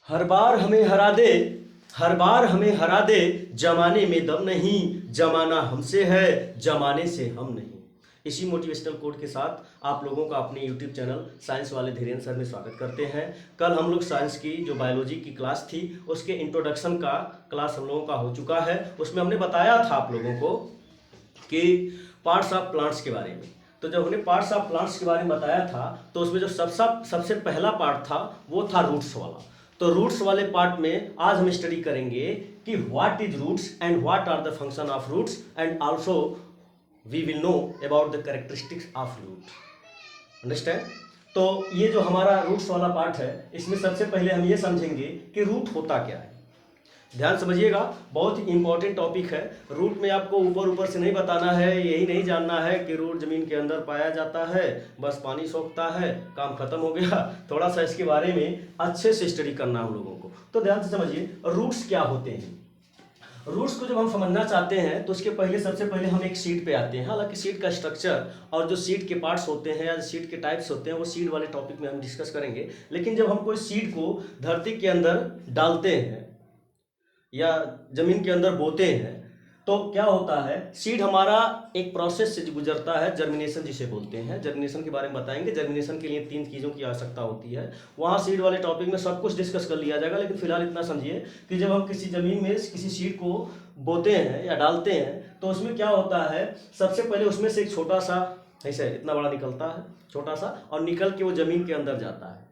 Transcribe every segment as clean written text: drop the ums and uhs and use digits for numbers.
हर बार हमें हरा दे, हर बार हमें हरा दे, जमाने में दम नहीं, जमाना हमसे है, जमाने से हम नहीं। इसी मोटिवेशनल कोट के साथ आप लोगों का अपने यूट्यूब चैनल साइंस वाले धीरेन्द्र सर में स्वागत करते हैं। कल हम लोग साइंस की जो बायोलॉजी की क्लास थी उसके इंट्रोडक्शन का क्लास हम लोगों का हो चुका है। उसमें हमने बताया था आप लोगों को कि पार्ट्स ऑफ प्लांट्स के बारे में। तो जब हमने पार्ट्स ऑफ प्लांट्स के बारे में बताया था तो उसमें जो सबसे पहला पार्ट था वो था रूट्स वाला। तो रूट्स वाले पार्ट में आज हम स्टडी करेंगे कि what is roots and what are the function of roots and also we will know about the characteristics of root. Understand? तो ये जो हमारा रूट्स वाला पार्ट है इसमें सबसे पहले हम ये समझेंगे कि रूट होता क्या है। ध्यान समझिएगा, बहुत ही इंपॉर्टेंट टॉपिक है। रूट में आपको ऊपर ऊपर से नहीं बताना है, यही नहीं जानना है कि रूट जमीन के अंदर पाया जाता है, बस पानी सोखता है, काम खत्म हो गया। थोड़ा सा इसके बारे में अच्छे से स्टडी करना हम लोगों को। तो ध्यान से समझिए रूट्स क्या होते हैं। रूट्स को जब हम समझना चाहते हैं तो उसके पहले सबसे पहले हम एक सीड पे आते हैं। हालांकि सीड का स्ट्रक्चर और जो सीड के पार्ट्स होते हैं या सीड के टाइप्स होते हैं वो सीड वाले टॉपिक में हम डिस्कस करेंगे। लेकिन जब हम कोई सीड को धरती के अंदर डालते हैं या जमीन के अंदर बोते हैं तो क्या होता है, सीड हमारा एक प्रोसेस से गुजरता है, जर्मिनेशन जिसे बोलते हैं। जर्मिनेशन के बारे में बताएंगे। जर्मिनेशन के लिए 3 चीज़ों की आवश्यकता होती है। वहाँ सीड वाले टॉपिक में सब कुछ डिस्कस कर लिया जाएगा, लेकिन फिलहाल इतना समझिए कि जब हम किसी जमीन में किसी सीड को बोते हैं या डालते हैं तो उसमें क्या होता है, सबसे पहले उसमें से एक छोटा सा ऐसे इतना बड़ा निकलता है, छोटा सा, और निकल के वो जमीन के अंदर जाता है।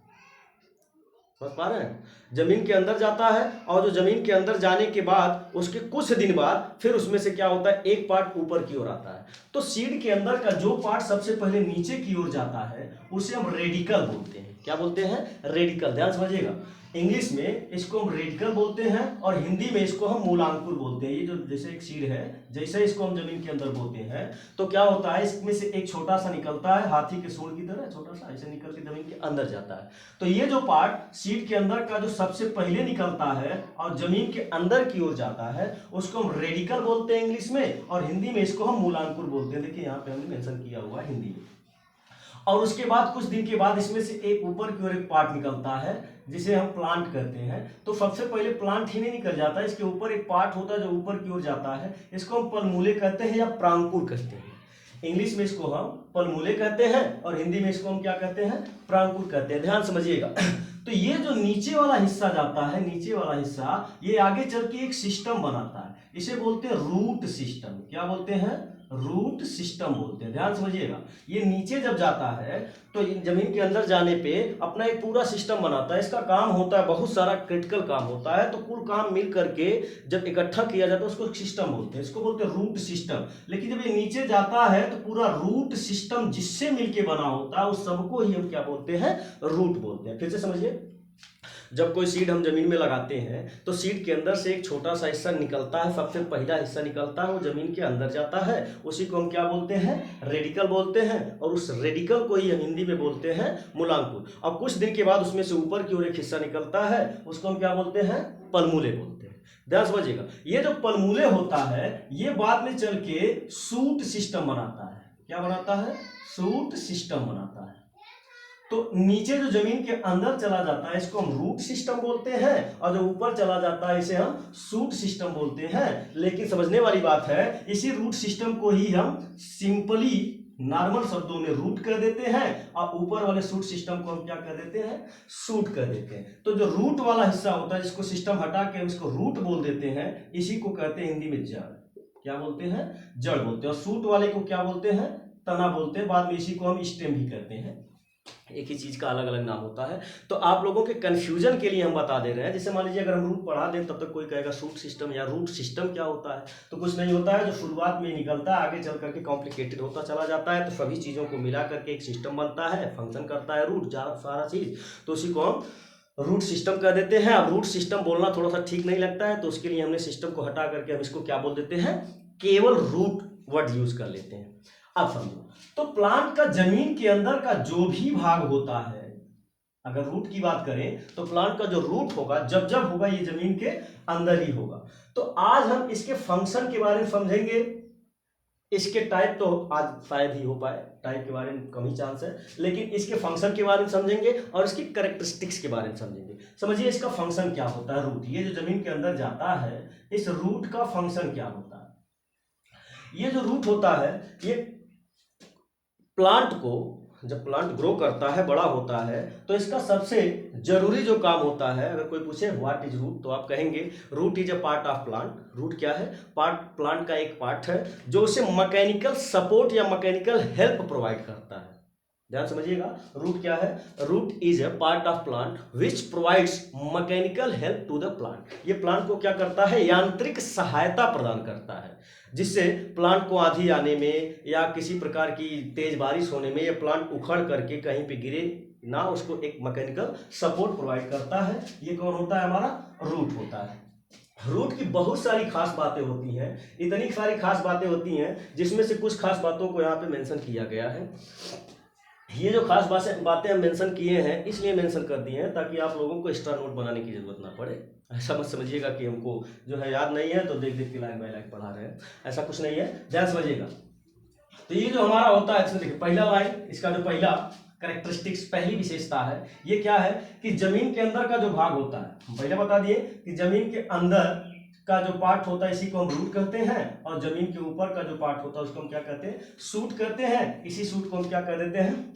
समझ पा रहे हैं? जमीन के अंदर जाता है और जो जमीन के अंदर जाने के बाद उसके कुछ दिन बाद फिर उसमें से क्या होता है, एक पार्ट ऊपर की ओर आता है। तो सीड के अंदर का जो पार्ट सबसे पहले नीचे की ओर जाता है उसे हम रेडिकल बोलते हैं। क्या बोलते हैं? रेडिकल। ध्यान समझिएगा, इंग्लिश में इसको हम रेडिकल बोलते हैं और हिंदी में इसको हम मूलांकुर बोलते हैं। ये जो जैसे एक सीड है, जैसे इसको हम जमीन के अंदर बोते हैं तो क्या होता है, इसमें से एक छोटा सा निकलता है, हाथी के सूंड की तरह छोटा सा ऐसे निकल के जमीन के अंदर जाता है। तो ये जो पार्ट सीड के अंदर का जो सबसे पहले निकलता है और जमीन के अंदर की ओर जाता है उसको हम रेडिकल बोलते हैं इंग्लिश में, और हिंदी में इसको हम मूलांकुर बोलते हैं। देखिए यहाँ पे हमने मेंशन किया हुआ है हिंदी में। और उसके बाद कुछ दिन के बाद इसमें से एक ऊपर की ओर एक पार्ट निकलता है जिसे हम प्लांट कहते हैं। तो सबसे पहले प्लांट ही नहीं निकल जाता, इसके ऊपर एक पार्ट होता है जो ऊपर की ओर जाता है, इसको हम पलमूले कहते हैं या प्रांकुर कहते हैं। इंग्लिश में इसको हम पलमूले कहते हैं और हिंदी में इसको हम क्या कहते हैं, प्रांकुर कहते हैं। ध्यान समझिएगा। तो ये जो नीचे वाला हिस्सा जाता है, नीचे वाला हिस्सा ये आगे चल के एक सिस्टम बनाता है, इसे बोलते हैं रूट सिस्टम। क्या बोलते हैं? रूट सिस्टम बोलते हैं। ध्यान समझिएगा, ये नीचे जब जाता है तो जमीन के अंदर जाने पे अपना एक पूरा सिस्टम बनाता है। इसका काम होता है, बहुत सारा क्रिटिकल काम होता है, तो कुल काम मिल करके जब इकट्ठा किया जाता है उसको सिस्टम बोलते हैं, इसको बोलते हैं रूट सिस्टम। लेकिन जब ये नीचे जाता है तो पूरा रूट सिस्टम जिससे मिलके बना होता है उस सबको ही हम क्या बोलते हैं, रूट बोलते हैं। फिर से समझिए, जब कोई सीड हम जमीन में लगाते हैं तो सीड के अंदर से एक छोटा सा हिस्सा निकलता है, सबसे पहला हिस्सा निकलता है, वो जमीन के अंदर जाता है, उसी को हम क्या बोलते हैं, रेडिकल बोलते हैं, और उस रेडिकल को ही हम हिंदी में बोलते हैं मूलांकुर। और कुछ दिन के बाद उसमें से ऊपर की ओर एक हिस्सा निकलता है, उसको हम क्या बोलते हैं, पलमूले बोलते हैं। ध्यान समझिएगा, ये जो पलमूले होता है ये बाद में चल के सूट सिस्टम बनाता है। क्या बनाता है? सूट सिस्टम बनाता है। तो नीचे जो जमीन के अंदर चला जाता है इसको हम रूट सिस्टम बोलते हैं, और जो ऊपर चला जाता है इसे हम सूट सिस्टम बोलते हैं। लेकिन समझने वाली बात है, इसी रूट सिस्टम को ही हम सिंपली नॉर्मल शब्दों में रूट कर देते हैं और ऊपर वाले सूट सिस्टम को हम क्या कर देते हैं, सूट कर देते हैं। तो जो रूट वाला हिस्सा होता है जिसको सिस्टम हटा के उसको रूट बोल देते हैं, इसी को कहते हैं हिंदी में जड़। क्या बोलते हैं? जड़ बोलते हैं। और सूट वाले को क्या बोलते हैं, तना बोलते हैं। बाद में इसी को हम स्टेम भी कहते हैं। एक ही चीज का अलग अलग नाम होता है। तो आप लोगों के कंफ्यूजन के लिए हम बता दे रहे हैं। जैसे मान लीजिए अगर हम रूट पढ़ा दें तब तक कोई कहेगा सूट सिस्टम या रूट सिस्टम क्या होता है, तो कुछ नहीं होता है। जो शुरुआत में निकलता है आगे चल करके कॉम्प्लिकेटेड होता चला जाता है, तो सभी चीजों को मिला करके एक सिस्टम बनता है, फंक्शन करता है रूट, सारा चीज, तो उसी को हम रूट सिस्टम कह देते हैं। अब रूट सिस्टम बोलना थोड़ा सा ठीक नहीं लगता है, तो उसके लिए हमने सिस्टम को हटा करके हम इसको क्या बोल देते हैं, केवल रूट वर्ड यूज कर लेते हैं। अब समझो, तो प्लांट का जमीन के अंदर का जो भी भाग होता है, अगर रूट की बात करें तो प्लांट का जो रूट होगा जब जब होगा ये जमीन के अंदर ही होगा। तो आज हम इसके फंक्शन के बारे में समझेंगे। इसके टाइप तो आज शायद ही हो पाए, टाइप के बारे में कम ही चांस है, लेकिन इसके फंक्शन के बारे में समझेंगे और इसकी कैरेक्टरिस्टिक्स के बारे में समझेंगे। समझिए इसका फंक्शन क्या होता है, रूट, ये जो जमीन के अंदर जाता है इस रूट का फंक्शन क्या होता है। ये जो रूट होता है ये प्लांट को, जब प्लांट ग्रो करता है, बड़ा होता है, तो इसका सबसे जरूरी जो काम होता है, अगर कोई पूछे व्हाट इज रूट, तो आप कहेंगे root is a part of plant. Root क्या है, प्लांट का एक पार्ट है जो उसे मैकेनिकल सपोर्ट या मैकेनिकल हेल्प प्रोवाइड करता है। ध्यान समझिएगा, रूट क्या है, root is a part of plant which provides mechanical help to the plant. ये प्लांट को क्या करता है, यांत्रिक सहायता प्रदान करता है, जिससे प्लांट को आंधी आने में या किसी प्रकार की तेज बारिश होने में ये प्लांट उखड़ करके कहीं पे गिरे ना, उसको एक मैकेनिकल सपोर्ट प्रोवाइड करता है। ये कौन होता है, हमारा रूट होता है। रूट की बहुत सारी खास बातें होती हैं, इतनी सारी खास बातें होती हैं जिसमें से कुछ खास बातों को यहाँ पे मेंशन किया गया है। ये जो खास बातें हम मेंशन किए हैं इसलिए मेंशन कर दिए हैं ताकि आप लोगों को एक्स्ट्रा नोट बनाने की जरूरत ना पड़े। ऐसा मत समझिएगा कि हमको जो है याद नहीं है तो देख देख के लाइन बाय लाइन पढ़ा रहे हैं, ऐसा कुछ नहीं है, ध्यान समझिएगा। तो ये जो हमारा होता है, देखिए पहला लाइन, इसका जो पहला कैरेक्टरिस्टिक्स, पहली विशेषता है, ये क्या है कि जमीन के अंदर का जो भाग होता है, हम पहले बता दिए कि जमीन के अंदर का जो पार्ट होता है इसी को हम रूट कहते हैं, और जमीन के ऊपर का जो पार्ट होता है उसको हम क्या कहते हैं, सूट कहते हैं। इसी सूट को हम क्या कह देते हैं,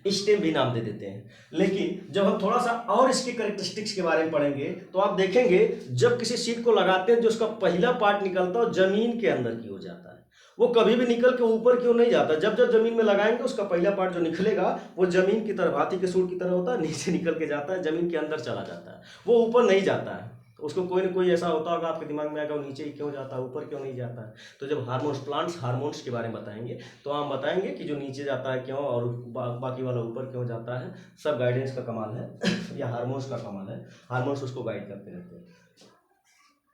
स्टेम भी नाम दे देते हैं। लेकिन जब हम थोड़ा सा और इसके कैरेक्टरिस्टिक्स के बारे में पढ़ेंगे तो आप देखेंगे जब किसी सीट को लगाते हैं जो उसका पहला पार्ट निकलता है जमीन के अंदर की ओर जाता है, वो कभी भी निकल के ऊपर की ओर नहीं जाता। जब जब जमीन में लगाएंगे उसका पहला पार्ट जो निकलेगा वो जमीन की तरफ, हाथी के सूट की तरह होता है, नीचे निकल के जाता है, जमीन के अंदर चला जाता है, वो ऊपर नहीं जाता है। उसको कोई ना कोई ऐसा होता होगा आपके दिमाग में आएगा, वो नीचे ही क्यों जाता है, ऊपर क्यों नहीं जाता है। तो जब हार्मोन्स, प्लांट्स हार्मोन्स के बारे में बताएंगे तो हम बताएंगे कि जो नीचे जाता है क्यों और बाकी वाला ऊपर क्यों जाता है। सब गाइडेंस का कमाल है या हार्मोन्स का कमाल है, हार्मोन्स उसको गाइड करते रहते हैं।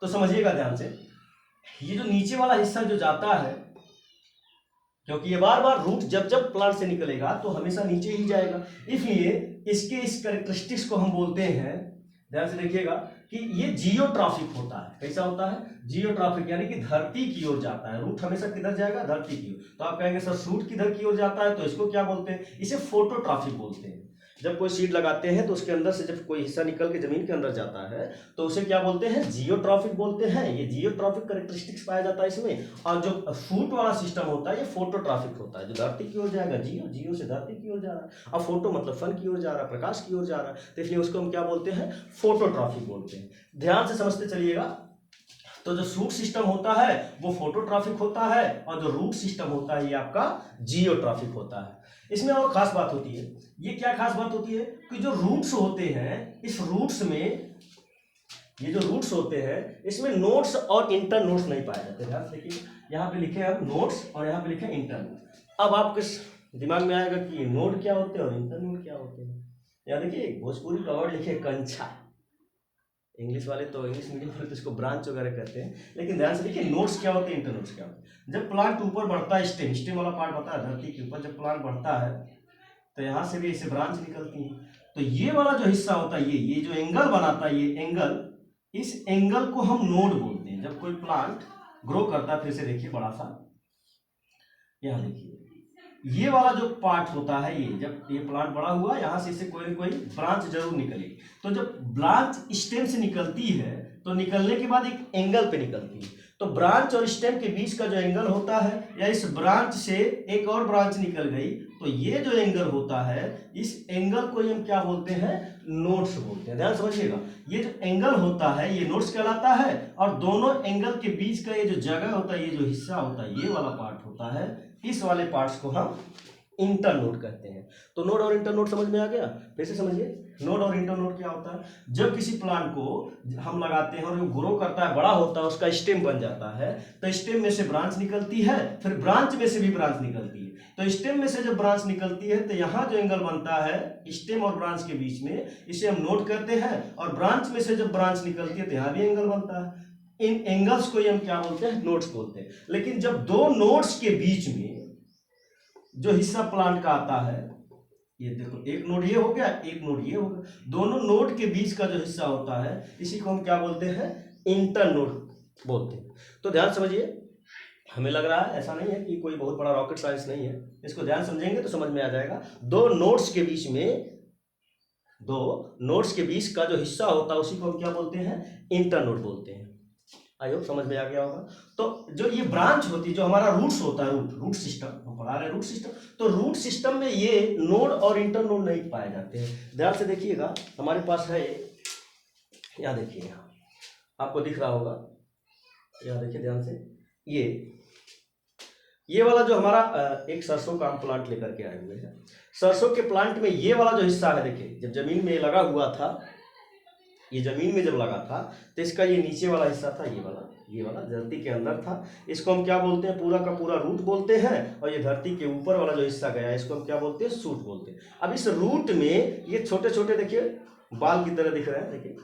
तो समझिएगा ध्यान से, ये जो नीचे वाला हिस्सा जो जाता है, क्योंकि ये बार बार रूट जब जब प्लांट से निकलेगा तो हमेशा नीचे ही जाएगा, इसलिए इसके इस कैरेक्टरिस्टिक्स को हम बोलते हैं, ध्यान से देखिएगा, कि ये जियोट्रॉफिक होता है। कैसा होता है, जियोट्रॉफिक, यानी कि धरती की ओर जाता है। रूट हमेशा किधर जाएगा, धरती की ओर। तो आप कहेंगे सर सूट किधर की ओर जाता है, तो इसको क्या बोलते हैं, इसे फोटोट्रॉफिक बोलते हैं। जब कोई सीड लगाते हैं तो उसके अंदर से जब कोई हिस्सा निकल के जमीन के अंदर जाता है तो उसे क्या बोलते हैं, जियोट्रॉफिक बोलते हैं। ये जियोट्रॉफिक कैरेक्टरिस्टिक्स पाया जाता है इसमें। और जो फूट वाला सिस्टम होता है ये फोटोट्रॉफिक होता है, जो धरती की ओर जाएगा, जियो, जियो से धरती की ओर जा रहा है, और फोटो मतलब फन की ओर जा रहा है, प्रकाश की ओर जा रहा है, तो इसलिए उसको हम क्या बोलते हैं, फोटोट्रॉफिक बोलते हैं। ध्यान से समझते चलिएगा। तो जो सूट सिस्टम होता है वो फोटोट्रॉफिक होता है, और जो रूट सिस्टम होता है ये आपका जियोट्रॉफिक होता है। इसमें और खास बात होती है, ये क्या खास बात होती है कि जो रूट्स होते हैं, इस रूट्स में, ये जो रूट्स होते हैं इसमें नोड्स और इंटर नोड्स नहीं पाए जाते। ध्यान से देखिए, यहाँ पे लिखे हैं नोड्स और यहाँ पे लिखे हैं इंटर नोड। अब आपके दिमाग में आएगा कि नोड क्या होते हैं और इंटर नोड क्या होते हैं। यहाँ देखिए भोजपुरी का वर्ड लिखे कंछा, इंग्लिश वाले तो, इंग्लिश मीडियम वाले तो इसको ब्रांच वगैरह कहते हैं, लेकिन ध्यान से देखिए नोड्स क्या होते हैं, इंटर नोड्स क्या होते हैं। जब प्लांट ऊपर बढ़ता है, स्टेम, स्टेम वाला पार्ट होता है धरती के ऊपर, जब प्लांट बढ़ता है तो यहाँ से भी ऐसे ब्रांच निकलती है। तो ये वाला जो हिस्सा होता है, ये जो एंगल बनाता है, ये एंगल, इस एंगल को हम नोड बोलते हैं। जब कोई प्लांट ग्रो करता है, फिर से देखिए बड़ा सा, यहाँ देखिए ये वाला जो पार्ट होता है, ये जब ये प्लांट बड़ा हुआ, यहाँ से इसे कोई न कोई ब्रांच जरूर निकलेगी। तो जब ब्रांच स्टेम से निकलती है तो निकलने के बाद एक एंगल पे निकलती है। तो ब्रांच और स्टेम के बीच का जो एंगल होता है, या इस ब्रांच से एक और ब्रांच निकल गई, तो ये जो एंगल होता है, इस एंगल को हम क्या बोलते हैं, नोड्स बोलते हैं। ध्यान समझिएगा, ये जो एंगल होता है ये नोड्स कहलाता है, और दोनों एंगल के बीच का ये जो जगह होता है, ये जो हिस्सा होता है, ये वाला पार्ट होता है, इस वाले पार्ट्स को हम इंटर नोड कहते हैं। तो नोड और इंटर नोड समझ में आ गया। फिर से समझिए, नोड और इंटर नोड क्या होता है। जब किसी प्लांट को हम लगाते हैं और वो ग्रो करता है, बड़ा होता है, उसका स्टेम बन जाता है, तो स्टेम में से ब्रांच निकलती है, फिर ब्रांच में से भी ब्रांच निकलती है। तो स्टेम में से जब ब्रांच निकलती है तो यहाँ जो एंगल बनता है स्टेम और ब्रांच के बीच में, इसे हम नोड कहते हैं। और ब्रांच में से जब ब्रांच निकलती है तो यहाँ भी एंगल बनता है। इन एंगल्स को हम क्या बोलते हैं, नोड्स बोलते हैं। लेकिन जब दो नोड्स के बीच में जो हिस्सा प्लांट का आता है, ये देखो, एक नोड ये हो गया, एक नोड ये हो गया, दोनों नोड के बीच का जो हिस्सा होता है इसी को हम क्या बोलते हैं, इंटर नोड बोलते हैं। तो ध्यान समझिए, हमें लग रहा है, ऐसा नहीं है कि कोई बहुत बड़ा रॉकेट साइंस नहीं है, इसको ध्यान समझेंगे तो समझ में आ जाएगा। दो नोड्स के बीच का जो हिस्सा होता है उसी को हम क्या बोलते हैं, इंटरनोड बोलते हैं। आई होप समझ में आ गया होगा। तो जो ये ब्रांच होती है, जो हमारा रूट्स होता है, रूट सिस्टम हम पढ़ा रहे हैं, रूट सिस्टम, तो रूट सिस्टम में ये नोड और इंटरनोड नहीं पाए जाते हैं। ध्यान से देखिएगा, हमारे पास है, यहाँ देखिए, यहाँ आपको दिख रहा होगा, यहाँ देखिए ध्यान से, ये वाला जो हमारा एक सरसों का हम प्लांट लेकर के आए हुए हैं। सरसों के प्लांट में ये वाला जो हिस्सा है, देखिए जब जमीन में लगा हुआ था, ये जमीन में जब लगा था तो इसका ये नीचे वाला हिस्सा था, ये वाला धरती के अंदर था, इसको हम क्या बोलते हैं, पूरा का पूरा रूट बोलते हैं। और ये धरती के ऊपर वाला जो हिस्सा गया इसको हम क्या बोलते हैं, शूट बोलते हैं। अब इस रूट में ये छोटे छोटे देखिए बाल की तरह दिख रहे हैं, देखिए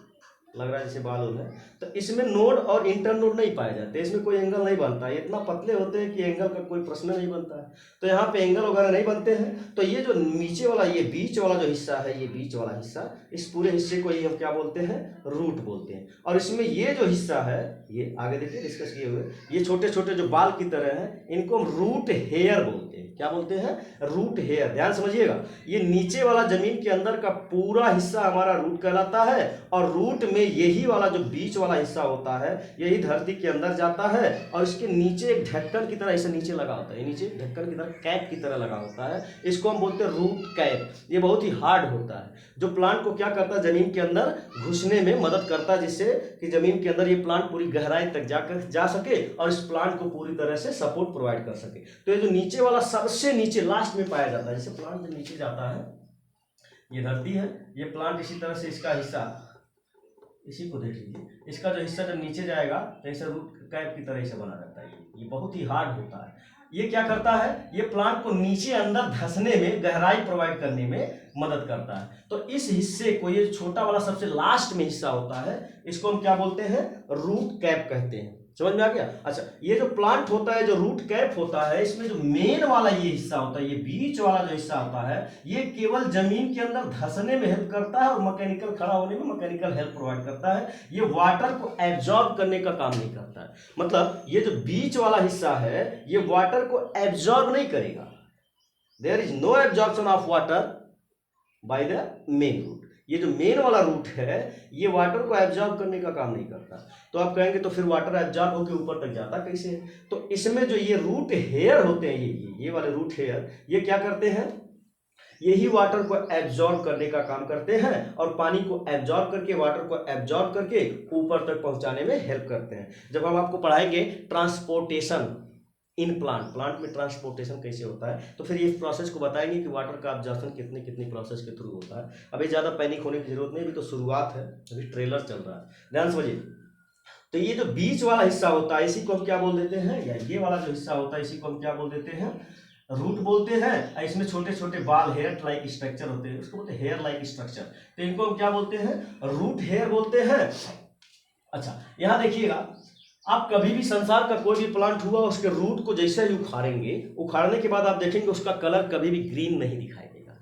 लग रहा है जैसे बाल है, तो इसमें नोड और इंटरनोड नहीं पाए जाते, इसमें कोई एंगल नहीं बनता है, इतना पतले होते हैं कि एंगल का कोई प्रश्न नहीं बनता है। तो यहाँ पे एंगल वगैरह नहीं बनते हैं। तो ये जो नीचे वाला, ये बीच वाला जो हिस्सा है, ये बीच वाला हिस्सा, इस पूरे हिस्से को ही हम क्या बोलते हैं, रूट बोलते हैं। और इसमें ये जो हिस्सा है, ये आगे देखिए डिस्कस किए हुए, ये छोटे छोटे जो बाल की तरह हैं, इनको हम रूट हेयर बोलते हैं। क्या बोलते हैं, रूट हेयर। ध्यान समझिएगा, ये नीचे वाला जमीन के अंदर का पूरा हिस्सा हमारा रूट कहलाता है, और रूट में यही वाला जो बीच वाला हिस्सा होता है, यही धरती के अंदर जाता है, और इसके नीचे एक ढक्कन की तरह ऐसे नीचे लगा होता है, ये नीचे ढक्कन की तरह कैप की तरह लगा होता है, इसको हम बोलते हैं रूट कैप। ये बहुत ही हार्ड होता है, जो प्लांट को क्या करता है, जमीन के अंदर घुसने में मदद करता है, जिससे कि जमीन के अंदर ये प्लांट पूरी गहराई तक जा सके और इस प्लांट को पूरी तरह से सपोर्ट प्रोवाइड कर सके। तो ये जो नीचे वाला सबसे नीचे लास्ट में पाया जाता है, जैसे प्लांट जब नीचे जाता है, ये धरती है, ये प्लांट इसी तरह से इसका हिस्सा, इसी को देख लीजिए, इसका जो हिस्सा जब नीचे जाएगा तो ऐसा रूट कैप की तरह से बना रहता है। ये बहुत ही हार्ड होता है। ये क्या करता है, ये प्लांट को नीचे अंदर धंसने में, गहराई प्रोवाइड करने में मदद करता है। तो इस हिस्से को, ये छोटा वाला सबसे लास्ट में हिस्सा होता है, इसको हम क्या बोलते हैं, रूट कैप कहते हैं। समझ में आ गया। अच्छा, ये जो प्लांट होता है, जो रूट कैप होता है, इसमें जो मेन वाला ये हिस्सा होता है, ये बीच वाला जो हिस्सा होता है, ये केवल जमीन के अंदर धंसने में हेल्प करता है और मैकेनिकल खड़ा होने में मैकेनिकल हेल्प प्रोवाइड करता है। ये वाटर को एब्जॉर्ब करने का काम नहीं करता है। मतलब ये जो बीच वाला हिस्सा है, ये वाटर को एब्जॉर्ब नहीं करेगा। There is no absorption of water by the main root. ये जो मेन वाला रूट है, ये वाटर को एब्जॉर्ब करने का काम नहीं करता। तो आप कहेंगे तो फिर वाटर एब्जॉर्ब होकर ऊपर तक जाता कैसे है? तो इसमें जो ये रूट हेयर होते हैं, ये वाले रूट हेयर, ये क्या करते हैं, यही वाटर को एब्जॉर्ब करने का काम करते हैं और पानी को एब्जॉर्ब करके, वाटर को एब्जॉर्ब करके ऊपर तक पहुंचाने में हेल्प करते हैं। जब हम आपको पढ़ाएंगे ट्रांसपोर्टेशन इन प्लांट में ट्रांसपोर्टेशन कैसे होता है, तो फिर ये प्रोसेस को बताएंगे कि वाटर का एब्जॉर्प्शन कितनी प्रोसेस के थ्रू होता है। अभी ज़्यादा पैनिक होने की जरूरत नहीं, अभी तो शुरुआत है, अभी ट्रेलर चल रहा है, ध्यान समझिए। तो ये जो बीच वाला हिस्सा होता है, इसी को हम क्या बोल देते हैं, या ये वाला जो हिस्सा होता है, इसी को हम क्या बोल देते हैं, रूट बोलते हैं। इसमें छोटे छोटे बाल, हेयर लाइक स्ट्रक्चर होते हैं, उसको बोलते हैं हेयर लाइक स्ट्रक्चर। तो इनको हम क्या बोलते हैं, रूट हेयर बोलते हैं। अच्छा, यहाँ देखिएगा, आप कभी भी संसार का कोई भी प्लांट हुआ, उसके रूट को जैसे ही उखाड़ेंगे, उखाड़ने के बाद आप देखेंगे उसका कलर कभी भी ग्रीन नहीं दिखाई देगा।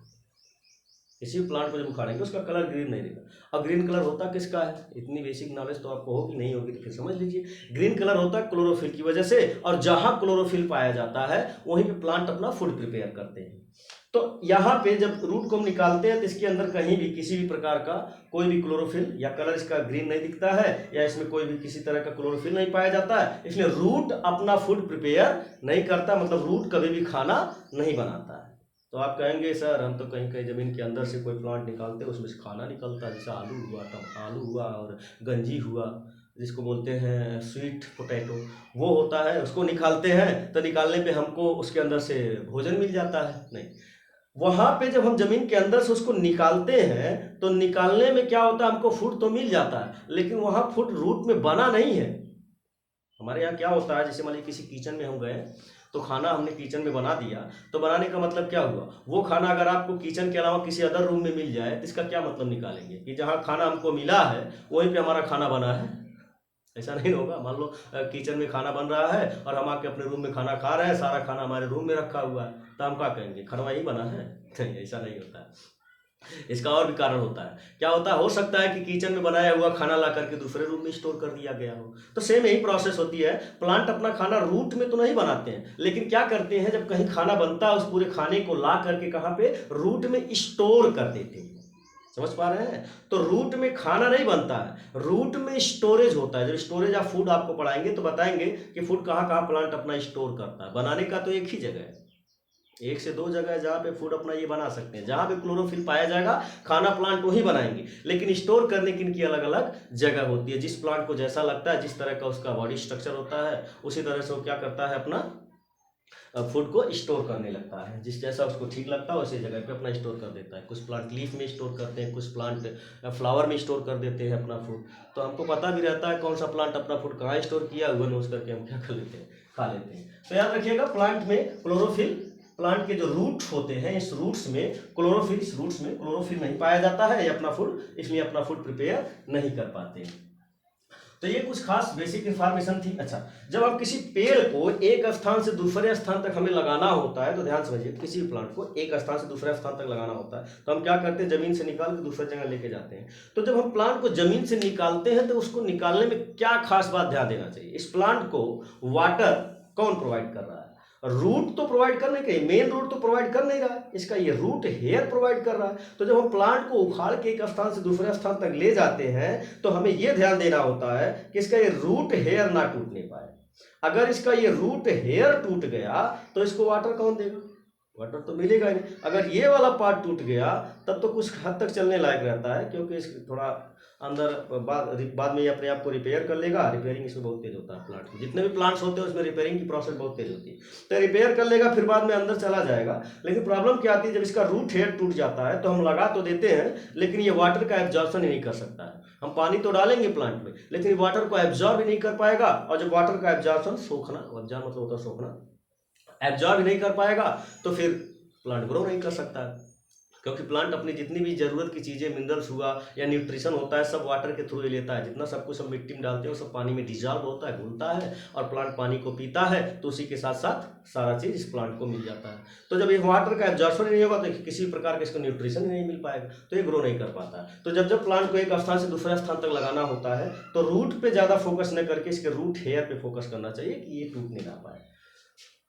किसी भी प्लांट को जब उखाड़ेंगे उसका कलर ग्रीन नहीं देगा। और ग्रीन कलर होता किसका है, इतनी बेसिक नॉलेज तो आपको होगी, नहीं होगी तो फिर समझ लीजिए। ग्रीन कलर होता है क्लोरोफिल की वजह से, और जहां क्लोरोफिल पाया जाता है वहीं पे प्लांट अपना फूड प्रिपेयर करते हैं। तो यहाँ पे जब रूट को हम निकालते हैं तो इसके अंदर कहीं भी किसी भी प्रकार का कोई भी क्लोरोफिल या कलर इसका ग्रीन नहीं दिखता है, या इसमें कोई भी किसी तरह का क्लोरोफिल नहीं पाया जाता है, इसलिए रूट अपना फूड प्रिपेयर नहीं करता, मतलब रूट कभी भी खाना नहीं बनाता है। तो आप कहेंगे सर हम तो कहीं कहीं ज़मीन के अंदर से कोई प्लांट निकालते हैं उसमें से खाना निकलता है, जैसे आलू हुआ और गंजी हुआ, जिसको बोलते हैं स्वीट पोटैटो, वो होता है, उसको निकालते हैं तो निकालने पे हमको उसके अंदर से भोजन मिल जाता है। नहीं, वहां पे जब हम जमीन के अंदर से उसको निकालते हैं तो निकालने में क्या होता है, हमको फूड तो मिल जाता है, लेकिन वहां फूड रूट में बना नहीं है। हमारे यहाँ क्या होता है, जैसे मान लीजिए किसी किचन में हम गए तो खाना हमने किचन में बना दिया, तो बनाने का मतलब क्या हुआ, वो खाना अगर आपको किचन के अलावा किसी अदर रूम में मिल जाए तो इसका क्या मतलब निकालेंगे कि जहाँ खाना हमको मिला है वहीं पे हमारा खाना बना है। ऐसा नहीं होगा। मान लो किचन में खाना बन रहा है और हम आके अपने रूम में खाना खा रहे हैं, सारा खाना हमारे रूम में रखा हुआ है, तो हम क्या कहेंगे, खाना ही बना है? नहीं, ऐसा नहीं होता है। इसका और भी कारण होता है। क्या होता है, हो सकता है कि किचन में बनाया हुआ खाना ला करके दूसरे रूम में स्टोर कर दिया गया हो। तो सेम यही प्रोसेस होती है। प्लांट अपना खाना रूट में तो नहीं बनाते हैं, लेकिन क्या करते हैं, जब कहीं खाना बनता है उस पूरे खाने को ला करके कहाँ पे, रूट में स्टोर कर देते हैं। समझ पा रहे हैं? तो रूट में खाना नहीं बनता है, रूट में स्टोरेज होता है। जब स्टोरेज ऑफ फूड आपको पढ़ाएंगे तो बताएंगे कि फूड कहाँ कहाँ प्लांट अपना स्टोर करता है। बनाने का तो एक ही जगह है, एक से दो जगह है जहाँ पे फूड अपना ये बना सकते हैं। जहाँ पे क्लोरोफिल पाया जाएगा खाना प्लांट वही बनाएंगे, लेकिन स्टोर करने की इनकी अलग अलग जगह होती है। जिस प्लांट को जैसा लगता है, जिस तरह का उसका बॉडी स्ट्रक्चर होता है, उसी तरह से वो क्या करता है, अपना फूड को स्टोर करने लगता है। जिस जैसा उसको ठीक लगता है उसी जगह पे अपना स्टोर कर देता है। कुछ प्लांट लीफ में स्टोर करते हैं, कुछ प्लांट फ्लावर में स्टोर कर देते हैं अपना फूड। तो हमको पता भी रहता है कौन सा प्लांट अपना फूड कहाँ स्टोर किया हुआ, नोज करके हम क्या कर लेते हैं, खा लेते हैं। तो याद रखिएगा, प्लांट में क्लोरोफिल, प्लांट के जो रूट होते हैं, इस रूट्स में क्लोरोफिल, इस रूट्स में क्लोरोफिल नहीं पाया जाता है, ये अपना फूड, इसलिए अपना फूड प्रिपेयर नहीं कर पाते। तो ये कुछ खास बेसिक इंफॉर्मेशन थी। अच्छा, जब आप किसी पेड़ को एक स्थान से दूसरे स्थान तक हमें लगाना होता है, तो ध्यान समझिए, किसी भी प्लांट को एक स्थान से दूसरे स्थान तक लगाना होता है तो हम क्या करते हैं, जमीन से निकाल के दूसरी जगह लेके जाते हैं। तो जब हम प्लांट को जमीन से निकालते हैं तो उसको निकालने में क्या खास बात ध्यान देना चाहिए। इस प्लांट को वाटर कौन प्रोवाइड कर रहा है? रूट तो प्रोवाइड करने के, मेन रूट तो प्रोवाइड कर नहीं रहा है, इसका ये रूट हेयर प्रोवाइड कर रहा है। तो जब हम प्लांट को उखाड़ के एक स्थान से दूसरे स्थान तक ले जाते हैं तो हमें यह ध्यान देना होता है कि इसका ये रूट हेयर ना टूटने पाए। अगर इसका ये रूट हेयर टूट गया तो इसको वाटर कौन देगा? वाटर तो मिलेगा ही नहीं। अगर ये वाला पार्ट टूट गया तब तो कुछ हद तक चलने लायक रहता है, क्योंकि इस थोड़ा अंदर बाद में ये अपने आप को रिपेयर कर लेगा। रिपेयरिंग इसमें बहुत तेज होता है प्लांट की, जितने भी प्लांट्स होते हैं उसमें रिपेयरिंग की प्रोसेस बहुत तेज होती है। तो रिपेयर कर लेगा, फिर बाद में अंदर चला जाएगा। लेकिन प्रॉब्लम क्या आती है, जब इसका रूट हेयर टूट जाता है तो हम लगा तो देते हैं, लेकिन ये वाटर का एब्जॉर्प्शन ही नहीं कर सकता है। हम पानी तो डालेंगे प्लांट में, लेकिन वाटर को एब्जॉर्ब ही नहीं कर पाएगा। और जब वाटर का एब्जॉर्प्शन, सोखना, एब्जॉर्ब मतलब होता है सोखना, एब्जॉर्ब ही नहीं कर पाएगा तो फिर प्लांट ग्रो नहीं कर सकता है। क्योंकि प्लांट अपनी जितनी भी जरूरत की चीज़ें, मिनरल्स हुआ या न्यूट्रिशन होता है, सब वाटर के थ्रू ही लेता है। जितना सब कुछ हम मिट्टी में डालते हैं वो सब पानी में डिजॉल्व होता है, घुलता है, और प्लांट पानी को पीता है। तो उसी के साथ साथ सारा चीज़ इस प्लांट को मिल जाता है। तो जब ये वाटर का एब्जॉर्प्शन नहीं होगा तो किसी प्रकार का इसको न्यूट्रिशन ही नहीं मिल पाएगा, तो ये ग्रो नहीं कर पाता है। तो जब जब प्लांट को एक स्थान से दूसरे स्थान तक लगाना होता है तो रूट पे ज़्यादा फोकस न करके इसके रूट हेयर पे फोकस करना चाहिए कि ये टूट नहीं ना पाए।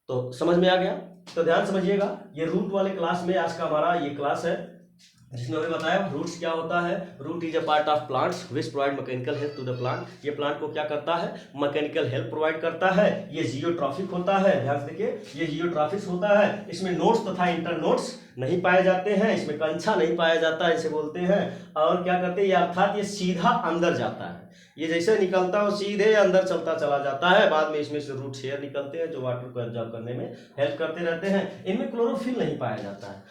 तो समझ में आ गया? तो ध्यान समझिएगा, ये रूट वाले क्लास में आज का हमारा ये क्लास है, जिसमें हमें बताया रूट्स क्या होता है। Root is a part of plants which provide mechanical help to the plant. ये प्लांट को क्या करता है, मैकेनिकल हेल्प प्रोवाइड करता है। ये जियोट्रॉफिक होता है, ध्यान से देखिए, ये जियोट्रॉफिक होता है। इसमें नोड्स तथा इंटर नोड्स नहीं पाए जाते हैं, इसमें कंछा नहीं पाया जाता है, इसे बोलते हैं। और क्या करते हैं, ये अर्थात ये सीधा अंदर जाता है, ये जैसे निकलता है वो सीधे अंदर चलता चला जाता है। बाद में इसमें से रूट हेयर निकलते हैं जो वाटर को एब्जॉर्ब करने में हेल्प करते रहते हैं। इनमें क्लोरोफिल नहीं पाया जाता है,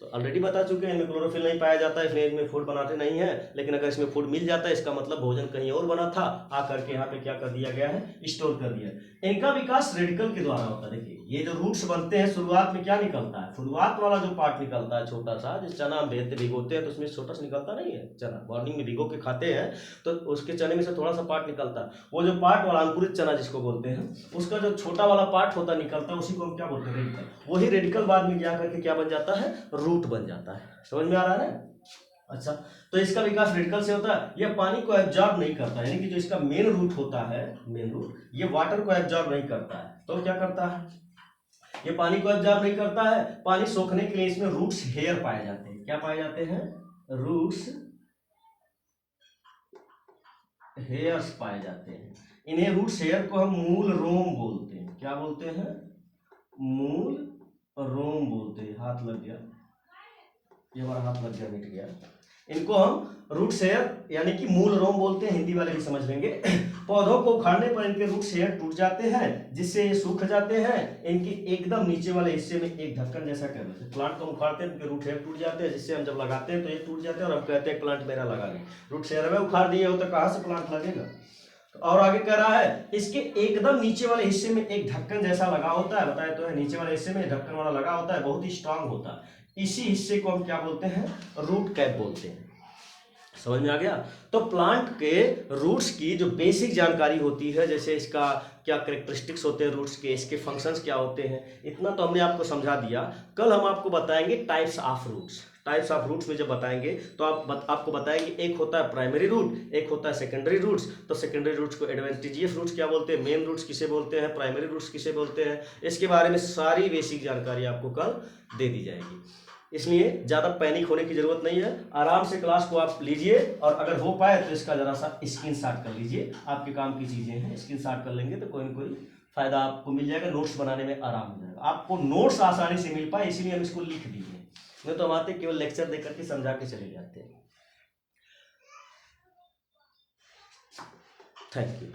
तो ऑलरेडी बता चुके हैं, इनमें क्लोरोफिल नहीं पाया जाता है, इसलिए इनमें फूड बनाते नहीं है। लेकिन अगर इसमें फूड मिल जाता है, इसका मतलब भोजन कहीं और बना था, आकर के यहाँ पे क्या कर दिया गया है, स्टोर कर दिया। इनका विकास रेडिकल के द्वारा होता है। देखिए, ये जो रूट्स बनते हैं, शुरुआत में क्या निकलता है, शुरुआत वाला जो पार्ट निकलता है छोटा सा, जिस चना हम भिगोते हैं तो उसमें छोटा सा निकलता नहीं है, चना मॉर्निंग में भिगो के खाते हैं तो उसके चने में से थोड़ा सा पार्ट निकलता है। वो जो पार्ट वाला अंकुरित चना जिसको बोलते हैं, उसका जो छोटा वाला पार्ट होता निकलता है, उसी को हम क्या बोलते हैं, रेडिकल। वही रेडिकल बाद में जा करके क्या बन जाता है, रूट बन जाता है। समझ में आ रहा है? अच्छा, तो इसका विकास रेडिकल से होता है। यह पानी को एब्जॉर्ब नहीं करता, यानी कि जो इसका मेन रूट होता है, मेन रूट, ये वाटर को एब्जॉर्ब नहीं करता है। तो क्या करता है, ये पानी को एब्जॉर्ब नहीं करता है। पानी सोखने के लिए इसमें रूट्स हेयर पाए जाते हैं। क्या पाए जाते हैं, रूट्स हेयर्स पाए जाते हैं। इन्हें रूट्स हेयर को हम मूल रोम बोलते हैं। क्या बोलते हैं, मूल रोम बोलते हैं। हाथ लग गया, ये हमारा हाथ लग गया, मिट गया। इनको हम रूट्स हेयर यानी कि मूल रोम बोलते हैं, हिंदी वाले भी समझ लेंगे। पौधों को उखाड़ने पर इनके रूट्स हेयर टूट जाते हैं, जिससे ये सूख जाते हैं। इनके एकदम नीचे वाले हिस्से में एक ढक्कन जैसा कर देते हैं। प्लांट को उखाड़ते हैं, इनके रूट हेयर टूट जाते हैं, जिससे हम जब लगाते हैं तो ये टूट जाते हैं और हम कहते हैं प्लांट मेरा लगा ले। रूट्स हेयर में उखाड़ दिए हो तो कहाँ से प्लांट लगेगा। और आगे कह रहा है, इसके एकदम नीचे वाले हिस्से में एक ढक्कन जैसा लगा होता है, बताया तो है, नीचे वाले हिस्से में ढक्कन वाला लगा होता है, बहुत ही स्ट्रांग होता है। इसी हिस्से को हम क्या बोलते हैं, रूट कैप बोलते हैं। समझ में आ गया? तो प्लांट के रूट्स की जो बेसिक जानकारी होती है, जैसे इसका क्या कैरेक्टरिस्टिक्स होते हैं रूट्स के, इसके फंक्शंस क्या होते हैं, इतना तो हमने आपको समझा दिया। कल हम आपको बताएंगे types of roots. Types of roots में जब बताएंगे तो आपको बताएंगे, एक होता है प्राइमरी रूट, एक होता है सेकेंडरी रूट्स। तो सेकेंडरी रूट्स को एडवांटेजियस रूट्स क्या बोलते हैं, मेन रूट्स किसे बोलते हैं, प्राइमरी रूट्स किसे बोलते हैं, इसके बारे में सारी बेसिक जानकारी आपको कल दे दी जाएगी। इसलिए ज़्यादा पैनिक होने की ज़रूरत नहीं है, आराम से क्लास को आप लीजिए और अगर हो पाए तो इसका ज़रा सा स्क्रीनशॉट कर लीजिए। आपके काम की चीज़ें हैं, स्क्रीनशॉट कर लेंगे तो कोई ना कोई फायदा आपको मिल जाएगा, नोट्स बनाने में आराम हो जाएगा। आपको नोट्स आसानी से मिल पाए इसीलिए हम इसको लिख दिए, नहीं तो हम आते केवल लेक्चर दे करके समझा के चले जाते हैं। Thank you.